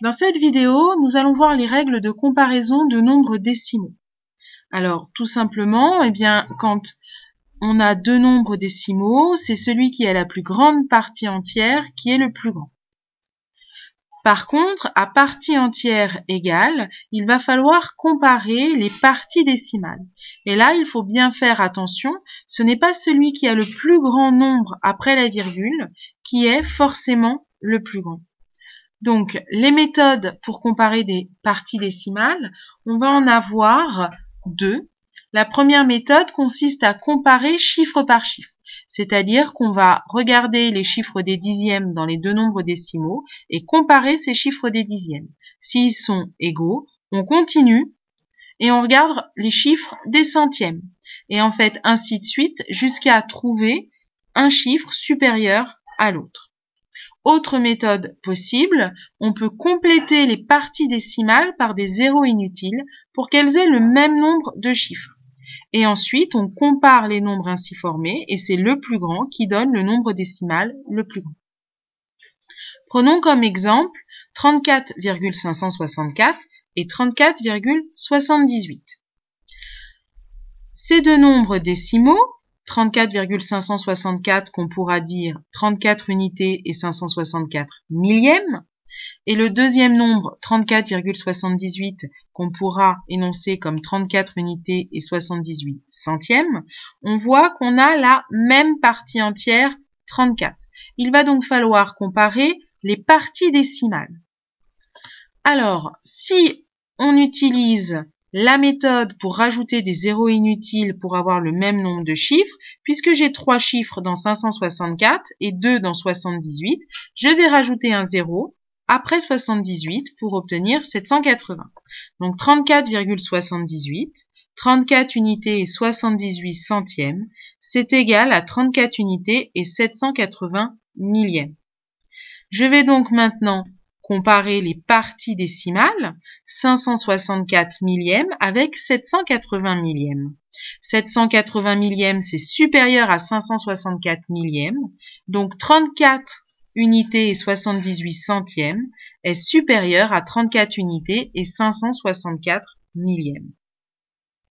Dans cette vidéo, nous allons voir les règles de comparaison de nombres décimaux. Alors, tout simplement, quand on a deux nombres décimaux, c'est celui qui a la plus grande partie entière qui est le plus grand. Par contre, à partie entière égale, il va falloir comparer les parties décimales. Et là, il faut bien faire attention, ce n'est pas celui qui a le plus grand nombre après la virgule qui est forcément le plus grand. Donc, les méthodes pour comparer des parties décimales, on va en avoir deux. La première méthode consiste à comparer chiffre par chiffre, c'est-à-dire qu'on va regarder les chiffres des dixièmes dans les deux nombres décimaux et comparer ces chiffres des dixièmes. S'ils sont égaux, on continue et on regarde les chiffres des centièmes. Et en fait, ainsi de suite, jusqu'à trouver un chiffre supérieur à l'autre. Autre méthode possible, on peut compléter les parties décimales par des zéros inutiles pour qu'elles aient le même nombre de chiffres. Et ensuite, on compare les nombres ainsi formés et c'est le plus grand qui donne le nombre décimal le plus grand. Prenons comme exemple 34,564 et 34,78. Ces deux nombres décimaux, 34,564 qu'on pourra dire 34 unités et 564 millièmes, et le deuxième nombre 34,78 qu'on pourra énoncer comme 34 unités et 78 centièmes, on voit qu'on a la même partie entière 34. Il va donc falloir comparer les parties décimales. Alors, si on utilise la méthode pour rajouter des zéros inutiles pour avoir le même nombre de chiffres, puisque j'ai 3 chiffres dans 564 et 2 dans 78, je vais rajouter un 0 après 78 pour obtenir 780. Donc 34,78, 34 unités et 78 centièmes, c'est égal à 34 unités et 780 millièmes. Je vais donc maintenant comparer les parties décimales, 564 millièmes avec 780 millièmes. 780 millièmes, c'est supérieur à 564 millièmes, donc 34 unités et 78 centièmes est supérieur à 34 unités et 564 millièmes.